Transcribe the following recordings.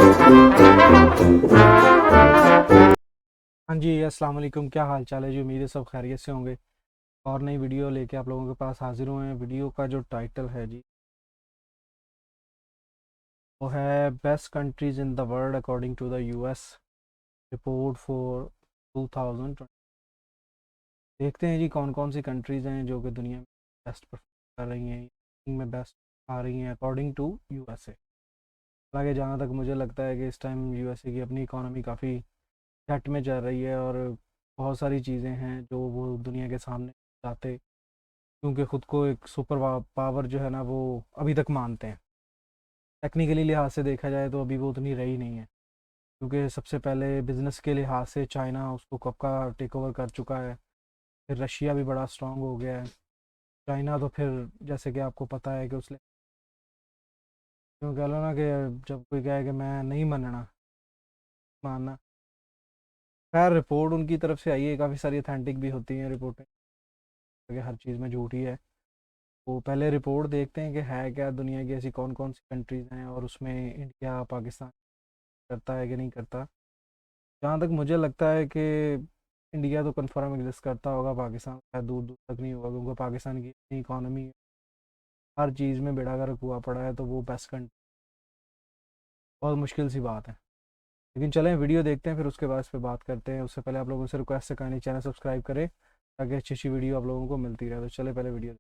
हाँ जी, अस्सलाम वालेकुम। क्या हाल चाल है जी? उम्मीद है सब खैरियत से होंगे। और नई वीडियो लेके आप लोगों के पास हाजिर हुए हैं। वीडियो का जो टाइटल है जी, वो है best countries in the world according to the US report for 2020। देखते हैं जी कौन कौन सी कंट्रीज़ हैं जो कि दुनिया में बेस्ट परफॉर्म कर रही हैं, रैंकिंग में बेस्ट आ रही हैं अकॉर्डिंग टू यूएसए। हालांकि जहाँ तक मुझे लगता है कि इस टाइम यूएसए की अपनी इकॉनमी काफ़ी घट में चल रही है, और बहुत सारी चीज़ें हैं जो वो दुनिया के सामने लाते, क्योंकि ख़ुद को एक सुपर पावर जो है ना वो अभी तक मानते हैं। टेक्निकली लिहाज से देखा जाए तो अभी वो उतनी रही नहीं है, क्योंकि सबसे पहले बिज़नेस के लिहाज से चाइना उसको कब का टेक ओवर कर चुका है। फिर रशिया भी बड़ा स्ट्रांग हो गया है। चाइना तो फिर जैसे कि आपको पता है कि उसने, क्यों कह लो ना कि जब कोई कहे कि मैं नहीं मानना। खैर, रिपोर्ट उनकी तरफ से आई है, काफ़ी सारी अथेंटिक भी होती हैं रिपोर्टें, कि हर चीज़ में झूठ ही है। तो पहले रिपोर्ट देखते हैं कि है क्या, दुनिया की ऐसी कौन कौन सी कंट्रीज़ हैं और उसमें इंडिया पाकिस्तान करता है कि नहीं करता। जहाँ तक मुझे लगता है कि इंडिया तो कंफर्म एग्जिस्ट करता होगा, पाकिस्तान शायद दूर दूर तक नहीं होगा, क्योंकि पाकिस्तान की अपनी इकॉनमी हर चीज़ में बेड़ा गर्क हुआ पड़ा है, तो वो बेस्ट कंट्री बहुत मुश्किल सी बात है। लेकिन चलें वीडियो देखते हैं, फिर उसके बाद इस पर बात करते हैं। उससे पहले आप लोगों से रिक्वेस्ट है, कहानी चैनल सब्सक्राइब करें ताकि अच्छी अच्छी वीडियो आप लोगों को मिलती रहे। तो चले पहले वीडियो।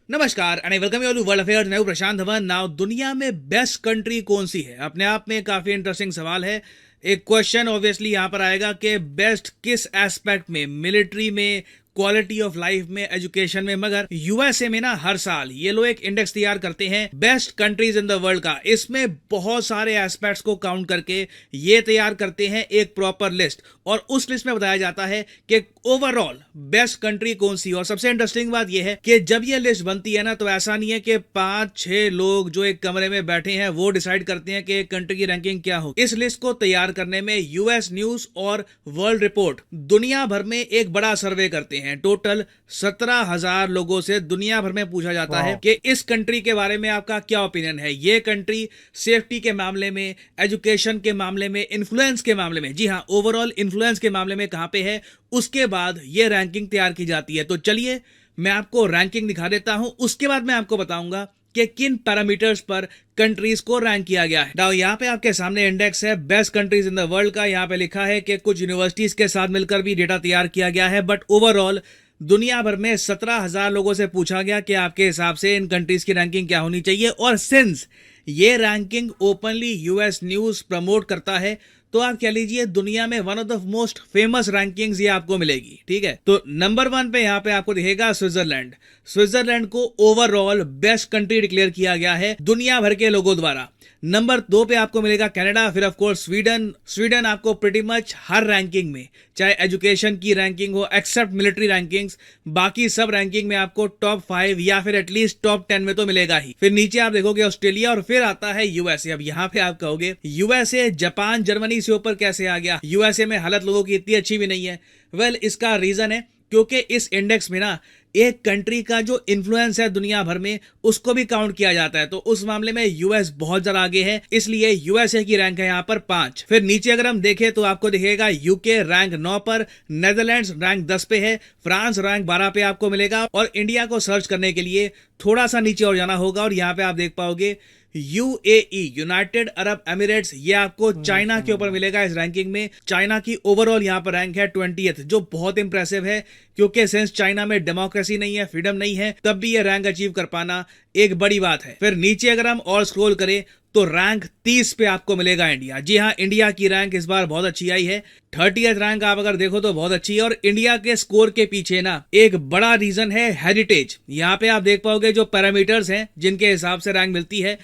नमस्कार and welcome you to world affairs. मैं हूं प्रशांत धवन। नाउ दुनिया में बेस्ट कंट्री कौन सी है, अपने आप में काफी इंटरेस्टिंग सवाल है। एक क्वेश्चन ऑब्वियसली यहां पर आएगा कि बेस्ट किस एस्पेक्ट में, मिलिट्री में, क्वालिटी ऑफ लाइफ में, एजुकेशन में। मगर यूएसए में ना हर साल ये लोग एक इंडेक्स तैयार करते हैं best countries in the world का। इसमें बहुत सारे एस्पेक्ट्स को काउंट करके ये तैयार करते हैं एक प्रॉपर लिस्ट, और उस लिस्ट में बताया जाता है कि ओवरऑल बेस्ट कंट्री कौन सी। और सबसे इंटरेस्टिंग बात यह है कि जब यह लिस्ट बनती है ना, तो ऐसा नहीं है कि 5-6 लोग जो एक कमरे में बैठे हैं वो डिसाइड करते हैं कि एक कंट्री की रैंकिंग क्या हो। इस लिस्ट को तैयार करने में यूएस न्यूज और वर्ल्ड रिपोर्ट दुनिया भर में एक बड़ा सर्वे करते हैं। टोटल 17,000 लोगों से दुनिया भर में पूछा जाता है कि इस कंट्री के बारे में आपका क्या ओपिनियन है। ये कंट्री सेफ्टी के मामले में, एजुकेशन के मामले में, इन्फ्लुएंस के मामले में, जी हाँ, ओवरऑल इन्फ्लुएंस के मामले में कहां पे है। उसके बाद ये रैंकिंग तैयार की जाती है। तो चलिए मैं आपको रैंकिंग दिखा देता हूं, उसके बाद मैं आपको बताऊंगा कि किन पैरामीटर्स पर कंट्रीज को रैंक किया गया है। नाउ यहाँ पे आपके सामने इंडेक्स है best countries in the world का। यहाँ पे लिखा है कि कुछ यूनिवर्सिटीज के साथ मिलकर भी डेटा तैयार किया गया है, बट ओवरऑल दुनिया भर में 17,000 लोगों से पूछा गया कि आपके हिसाब से इन कंट्रीज की रैंकिंग क्या होनी चाहिए। और सिंस ये ranking openly US news promote करता है, तो आप कह लीजिए दुनिया में one of the most famous rankings ये आपको मिलेगी। ठीक है, तो नंबर 1 पे यहाँ पे आपको दिखेगा स्विट्जरलैंड। स्विट्जरलैंड को ओवरऑल बेस्ट कंट्री डिक्लेयर किया गया है दुनिया भर के लोगों द्वारा। नंबर 2 पे आपको मिलेगा कनाडा, फिर ऑफ कोर्स स्वीडन। स्वीडन आपको प्रीटी मच हर रैंकिंग में, चाहे एजुकेशन की रैंकिंग हो एक्सेप्ट मिलिट्री रैंकिंग्स, बाकी सब रैंकिंग में आपको टॉप 5 या फिर एटलीस्ट टॉप 10 में तो मिलेगा ही। फिर नीचे आप देखोगे ऑस्ट्रेलिया, और फिर आता है यूएसए। अब यहाँ पे आप कहोगे यूएसए जापान जर्मनी से ऊपर कैसे आ गया, यूएसए में हालत लोगों की इतनी अच्छी भी नहीं है। वेल, इसका रीजन है क्योंकि इस इंडेक्स में ना एक कंट्री का जो इन्फ्लुएंस है दुनिया भर में उसको भी काउंट किया जाता है। तो उस मामले में यूएस बहुत ज्यादा आगे है, इसलिए यूएसए की रैंक है यहाँ पर 5। फिर नीचे अगर हम देखें तो आपको दिखेगा यूके रैंक 9 पर, नेदरलैंड्स रैंक 10 पे है, फ्रांस रैंक 12 पे आपको मिलेगा। और इंडिया को सर्च करने के लिए थोड़ा सा नीचे और जाना होगा, और यहाँ पे आप देख पाओगे यूएई, यूनाइटेड अरब एमिरेट्स, ये आपको चाइना के ऊपर मिलेगा इस रैंकिंग में। चाइना की ओवरऑल यहाँ पर रैंक है 20th, जो बहुत इंप्रेसिव है, क्योंकि सिंस चाइना में डेमोक्रेसी नहीं है, फ्रीडम नहीं है, तब भी ये रैंक अचीव कर पाना एक बड़ी बात है। फिर नीचे अगर हम और स्क्रॉल करें तो रैंक 30 पे आपको मिलेगा इंडिया। जी हाँ, इंडिया की रैंक इस बार बहुत अच्छी आई है। 30th रैंक आप अगर देखो तो बहुत अच्छी है। और इंडिया के स्कोर के पीछे ना एक बड़ा रीजन है हेरिटेज। यहाँ पे आप देख पाओगे जो पैरामीटर्स हैं जिनके हिसाब से रैंक मिलती है,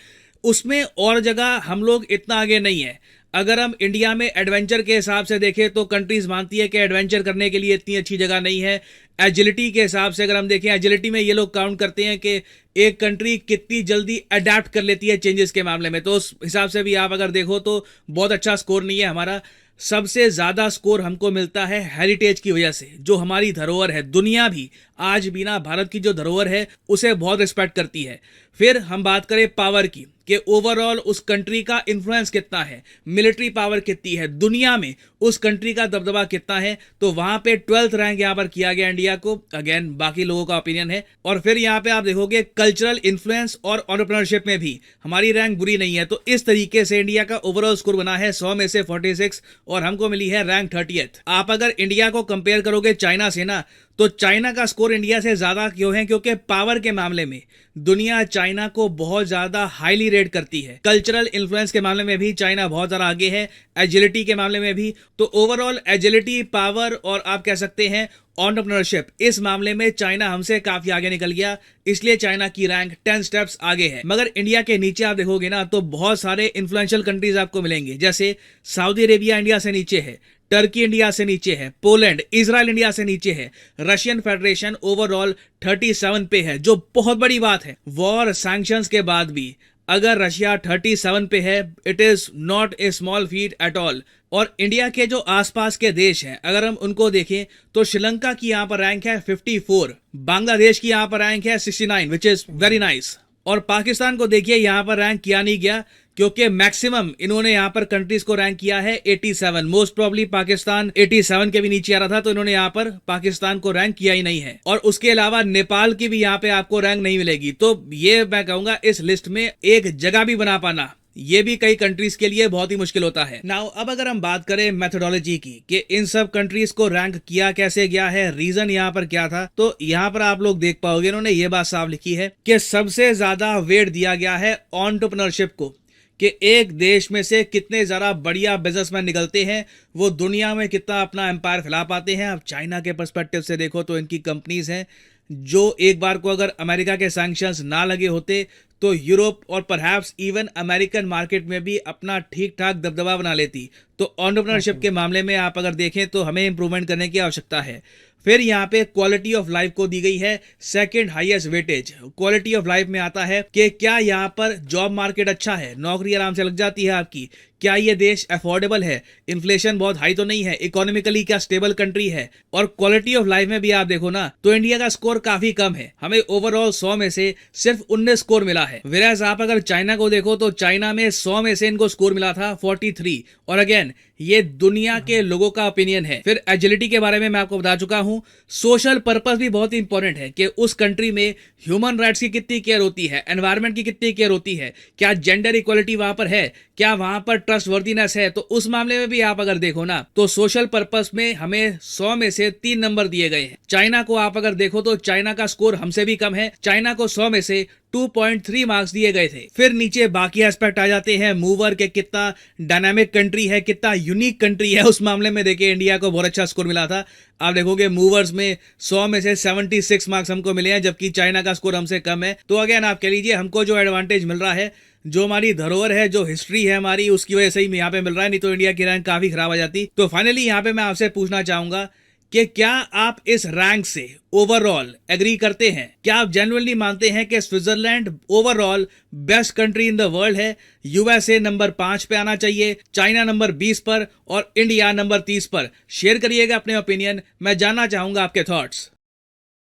उसमें और जगह हम लोग इतना आगे नहीं है। अगर हम इंडिया में एडवेंचर के हिसाब से देखें तो कंट्रीज मानती है कि एडवेंचर करने के लिए इतनी अच्छी जगह नहीं है। एजिलिटी के हिसाब से अगर हम देखें, एजिलिटी में ये लोग काउंट करते हैं कि एक कंट्री कितनी जल्दी अडेप्ट कर लेती है चेंजेस के मामले में, तो उस हिसाब से भी आप अगर देखो तो बहुत अच्छा स्कोर नहीं है हमारा। सबसे ज्यादा स्कोर हमको मिलता है हेरिटेज की वजह से, जो हमारी धरोहर है। दुनिया भी आज भी ना भारत की जो धरोहर है उसे बहुत रिस्पेक्ट करती है। फिर हम बात करें पावर की, कि ओवरऑल उस कंट्री का इन्फ्लुएंस कितना है, मिलिट्री पावर कितनी है, दुनिया में उस कंट्री का दबदबा कितना है, तो वहां पे 12th रैंक यहाँ पर किया गया इंडिया को। अगेन बाकी लोगों का ओपिनियन है। और फिर यहाँ पे आप देखोगे कल्चरल इन्फ्लुएंस और एंटरप्रेन्योरशिप में भी हमारी रैंक बुरी नहीं है। तो इस तरीके से इंडिया का ओवरऑल स्कोर बना है 100 में से 46 और हमको मिली है रैंक 30th। आप अगर इंडिया को कंपेयर करोगे चाइना से ना, तो चाइना का स्कोर इंडिया से ज्यादा क्यों है? क्योंकि पावर के मामले में दुनिया चाइना को बहुत ज्यादा हाईली रेट करती है। कल्चरल इन्फ्लुएंस के मामले में भी चाइना बहुत ज्यादा आगे है, एजिलिटी के मामले में भी। तो ओवरऑल एजिलिटी, पावर और आप कह सकते हैं एंटरप्रेन्योरशिप, इस मामले में चाइना हमसे काफी आगे निकल गया, इसलिए चाइना की रैंक 10 स्टेप्स आगे है। मगर इंडिया के नीचे आप देखोगे ना, तो बहुत सारे इन्फ्लुएंशियल कंट्रीज आपको मिलेंगे, जैसे सऊदी अरेबिया इंडिया से नीचे है, टर्की इंडिया से नीचे है, पोलैंड, इजराइल इंडिया से नीचे है, रशियन फेडरेशन ओवरऑल 37 पे है, जो बहुत बड़ी बात है। वॉर सैंक्शंस के बाद भी अगर रशिया 37 पे है, it is not a small feet at all. और इंडिया के जो आसपास के देश हैं, अगर हम उनको देखें तो श्रीलंका की यहाँ पर रैंक है 54, बांग्लादेश की यहाँ पर रैंक है 69 विच इज वेरी नाइस। और पाकिस्तान को देखिए, यहाँ पर रैंक किया नहीं गया क्योंकि मैक्सिमम इन्होंने यहाँ पर कंट्रीज को रैंक किया है 87। मोस्ट प्रॉब्ली पाकिस्तान 87 के भी नीचे आ रहा था, तो इन्होंने यहाँ पर पाकिस्तान को रैंक किया ही नहीं है। और उसके अलावा नेपाल की भी यहाँ पे आपको रैंक नहीं मिलेगी। तो ये मैं कहूंगा इस लिस्ट में एक जगह भी बना पाना, ये भी कई कंट्रीज के लिए बहुत ही मुश्किल होता है। नाउ अब अगर हम बात करें मेथोडोलॉजी की, कि इन सब कंट्रीज को रैंक किया कैसे गया है, रीजन यहाँ पर क्या था, तो यहाँ पर आप लोग देख पाओगे इन्होंने ये बात साफ लिखी है कि सबसे ज्यादा वेट दिया गया है एंटरप्रेन्योरशिप को, कि एक देश में से कितने ज़रा बढ़िया बिजनेसमैन निकलते हैं, वो दुनिया में कितना अपना एम्पायर फैला पाते हैं। अब चाइना के पर्सपेक्टिव से देखो तो इनकी कंपनीज हैं जो एक बार को अगर अमेरिका के सैंक्शंस ना लगे होते तो यूरोप और परहैप्स इवन अमेरिकन मार्केट में भी अपना ठीक ठाक दबदबा बना लेती। तो एंटरप्रेन्योरशिप के मामले में आप अगर देखें तो हमें इंप्रूवमेंट करने की आवश्यकता है। फिर यहाँ पे क्वालिटी ऑफ लाइफ को दी गई है second highest weightage. Quality of life में आता है कि क्या यहाँ पर जॉब मार्केट अच्छा है, नौकरी आराम से लग जाती है आपकी, क्या ये देश अफोर्डेबल है, इन्फ्लेशन बहुत हाई तो नहीं है, इकोनॉमिकली क्या स्टेबल कंट्री है। और क्वालिटी ऑफ लाइफ में भी आप देखो ना, तो इंडिया का स्कोर काफी कम है, हमें ओवरऑल 100 में से सिर्फ 19 स्कोर मिला है। वेराज आप अगर चाइना को देखो तो चाइना में 100 में से इनको स्कोर मिला था 43। और अगेन ये दुनिया के लोगों का ओपिनियन है। फिर एजिलिटी के बारे में मैं आपको बता चुका हूं। सोशल पर्पस भी बहुत इंपॉर्टेंट है कि उस कंट्री में ह्यूमन राइट्स की कितनी केयर होती है, एनवायरमेंट की कितनी केयर होती है, क्या जेंडर इक्वलिटी वहां पर है, क्या वहां पर ट्रस्टवर्दीनेस है। तो उस मामले में भी आप अगर देखो ना, तो सोशल पर्पस में हमें 100 में से 3 नंबर दिए गए हैं। चाइना को आप अगर देखो तो चाइना का स्कोर हमसे भी कम है, चाइना को 100 में से 2.3 मार्क्स दिए गए थे। फिर नीचे बाकी एस्पेक्ट आ जाते हैं, मूवर के कितना डायनामिक कंट्री है, कितना यूनिक कंट्री है। उस मामले में देखिए इंडिया को बहुत अच्छा स्कोर मिला था। आप देखोगे मूवर्स में 100 में से 76 मार्क्स हमको मिले हैं, जबकि चाइना का स्कोर हमसे कम है। तो अगेन आप कह लीजिए हमको जो एडवांटेज मिल रहा है, जो हमारी धरोहर है, जो हिस्ट्री है हमारी, उसकी वजह से ही यहाँ पे मिल रहा है, नहीं तो इंडिया की रैंक काफी खराब आ जाती। तो फाइनली यहाँ पे मैं आपसे पूछना चाहूंगा कि क्या आप इस रैंक से ओवरऑल एग्री करते हैं? क्या आप जेन्युइनली मानते हैं कि Switzerland overall best country in the world है, यूएसए नंबर 5 पे आना चाहिए, चाइना नंबर 20 पर और इंडिया नंबर 30 पर? शेयर करिएगा अपने ओपिनियन, मैं जानना चाहूंगा आपके थॉट्स।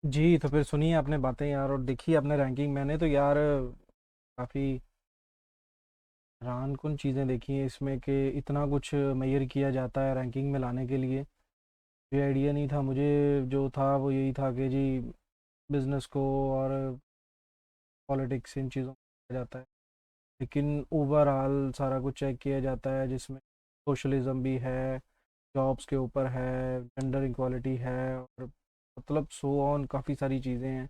जी, तो फिर सुनिए आपने बातें यार, और देखिए आपने रैंकिंग, मैंने तो यार काफ़ी हैरानकुन चीज़ें देखी हैं इसमें कि इतना कुछ मेजर किया जाता है रैंकिंग में लाने के लिए। ये आइडिया नहीं था मुझे, जो था वो यही था कि जी बिज़नेस को और पॉलिटिक्स इन चीज़ों को किया जाता है, लेकिन ओवरऑल सारा कुछ चेक किया जाता है जिसमें सोशलिज्म भी है, जॉब्स के ऊपर है, जेंडर इक्वालिटी है, और मतलब सो ऑन काफ़ी सारी चीज़ें हैं।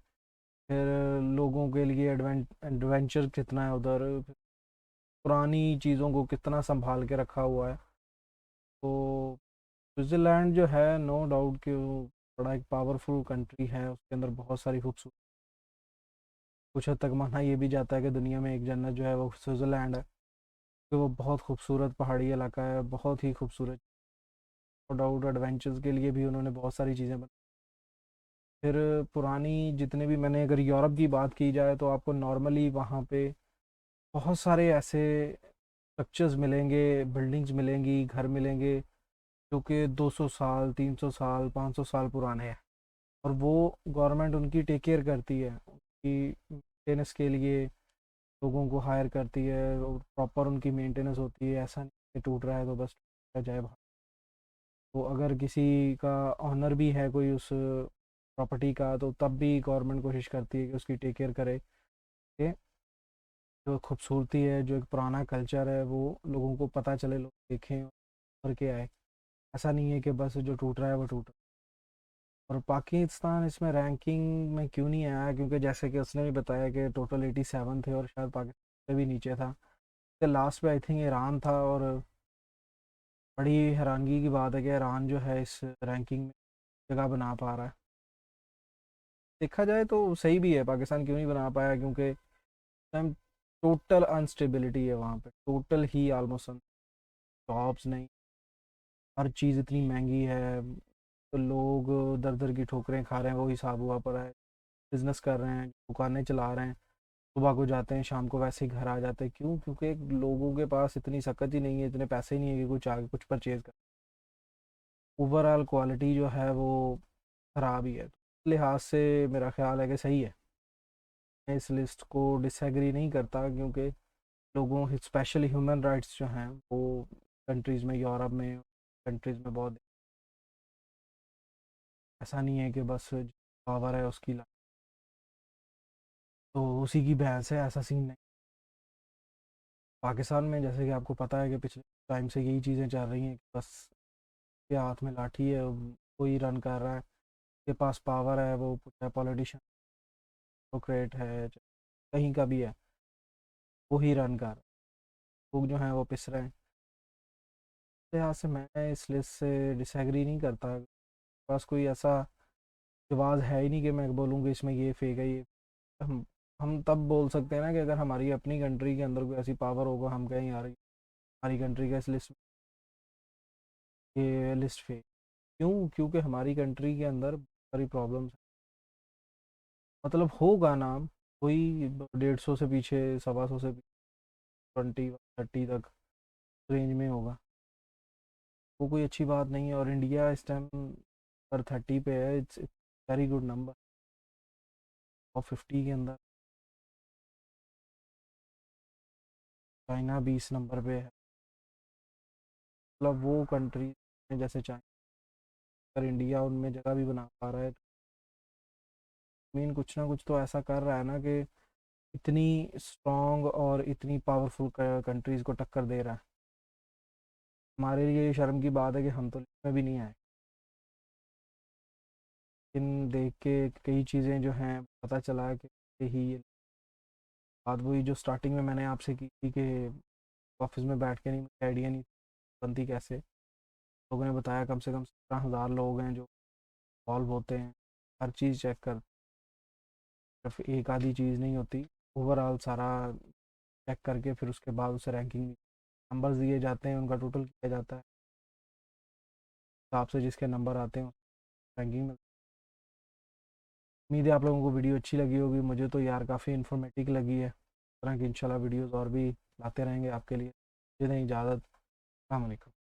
फिर लोगों के लिए एडवेंचर कितना है उधर, पुरानी चीज़ों को कितना संभाल के रखा हुआ है। तो स्विट्ज़रलैंड जो है, नो डाउट कि वो बड़ा एक पावरफुल कंट्री है, उसके अंदर बहुत सारी खूबसूरत, कुछ हद तक माना ये भी जाता है कि दुनिया में एक जन्नत जो है वो स्विट्ज़रलैंड है, कि वो बहुत खूबसूरत पहाड़ी इलाका है, बहुत ही खूबसूरत। नो डाउट एडवेंचर्स के लिए भी उन्होंने बहुत सारी चीज़ें बनाई। फिर पुरानी जितने भी, मैंने अगर यूरोप की बात की जाए तो आपको नॉर्मली वहाँ पे बहुत सारे ऐसे स्ट्रक्चर्स मिलेंगे, बिल्डिंग्स मिलेंगी, घर मिलेंगे जो कि 200 साल, 300 साल, 500 साल पुराने हैं। और वो गवर्नमेंट उनकी टेक केयर करती है, उनकी मेंटेनेंस के लिए लोगों को हायर करती है, प्रॉपर उनकी मेंटेनेंस होती है। ऐसा नहीं कि टूट रहा है तो बस टूट जाए बाहर। तो अगर किसी का ऑनर भी है कोई उस प्रॉपर्टी का, तो तब भी गवर्नमेंट कोशिश करती है कि उसकी टेक केयर करे, कि जो खूबसूरती है, जो एक पुराना कल्चर है, वो लोगों को पता चले, लोग देखें और के आए। ऐसा नहीं है कि बस जो टूट रहा है वो टूट रहा है। और पाकिस्तान इसमें रैंकिंग में क्यों नहीं आया, क्योंकि जैसे कि उसने भी बताया कि टोटल 87 थे और शायद पाकिस्तान से भी नीचे था। तो लास्ट पे आई थिंक ईरान था, और बड़ी हैरानगी की बात है कि ईरान जो है इस रैंकिंग में जगह बना पा रहा है। देखा जाए तो सही भी है, पाकिस्तान क्यों नहीं बना पाया, क्योंकि टाइम टोटल अनस्टेबिलिटी है वहाँ पे, टोटल ही ऑलमोस्ट। जॉब्स नहीं, हर चीज़ इतनी महंगी है, तो लोग दर दर की ठोकरें खा रहे हैं, वो हिसाब हुआ पड़ा है। बिजनेस कर रहे हैं, दुकानें चला रहे हैं, सुबह को जाते हैं, शाम को वैसे ही घर आ जाते हैं। क्यों? क्योंकि लोगों के पास इतनी सकत ही नहीं है, इतने पैसे ही नहीं है कि कुछ आगे कुछ परचेज कर। ओवरऑल क्वालिटी जो है वो ख़राब ही है। तो इस लिहाज से मेरा ख्याल है कि सही है। मैं इस लिस्ट को डिसएग्री नहीं करता, क्योंकि लोगों, स्पेशली ह्यूमन राइट्स जो हैं वो कंट्रीज़ में, यूरोप में कंट्रीज़ में बहुत, ऐसा नहीं है कि बस पावर है उसकी तो उसी की भैंस है, ऐसा सीन नहीं। पाकिस्तान में जैसे कि आपको पता है कि पिछले टाइम से यही चीज़ें चल रही हैं कि बस के हाथ में लाठी है, कोई रन कर रहा है, के पास पावर है, वो चाहे पॉलिटिशियन, डेमोक्रेट है, कहीं का भी है, वो ही रन कर रहा है। लोग जो हैं वो पिस रहे हैं। तो यहाँ से मैं इस लिस्ट से डिसएग्री नहीं करता। पास कोई ऐसा जवाब है ही नहीं कि मैं बोलूँ कि इसमें ये फेक है। ये हम हम तब बोल सकते हैं ना कि अगर हमारी अपनी कंट्री के अंदर कोई ऐसी पावर होगा, हम कहें यार हमारी कंट्री का इस लिस्ट, ये लिस्ट फेक। क्यों? क्योंकि हमारी कंट्री के अंदर सारी प्रॉब्लम्स, मतलब होगा नाम कोई 150 से पीछे, 125 से पीछे, 20 30 तक रेंज में होगा, वो कोई अच्छी बात नहीं है। और इंडिया इस टाइम पर 30 पे है, इट्स वेरी गुड नंबर। और 50 के अंदर चाइना 20 नंबर पे है। मतलब वो कंट्री जैसे चाइना, अगर इंडिया उनमें जगह भी बना पा रहा है, मीन कुछ ना कुछ तो ऐसा कर रहा है ना कि इतनी स्ट्रॉन्ग और इतनी पावरफुल कंट्रीज़ को टक्कर दे रहा है। हमारे लिए ये शर्म की बात है कि हम तो लिस्ट में भी नहीं आए। लेकिन देख के कई चीज़ें जो हैं पता चला है कि ही ये बात वही जो स्टार्टिंग में मैंने आपसे की थी कि ऑफिस में बैठ के नहीं, मुझे आइडिया नहीं बनती कैसे। लोगों ने बताया कम से कम 17,000 लोग हैं जो इन्वॉल्व होते हैं, हर चीज़ चेक कर, सिर्फ एक आधी चीज़ नहीं होती, ओवरऑल सारा चेक करके फिर उसके बाद उसे रैंकिंग नंबर्स दिए जाते हैं, उनका टोटल किया जाता है, हिसाब से जिसके नंबर आते हैं रैंकिंग में। उम्मीद है आप लोगों को वीडियो अच्छी लगी होगी, मुझे तो यार काफ़ी इन्फॉर्मेटिव लगी है। इस तरह की इंशाल्लाह वीडियोज़ और भी लाते रहेंगे आपके लिए। मुझे नहीं इजाज़त। अस्सलाम वालेकुम।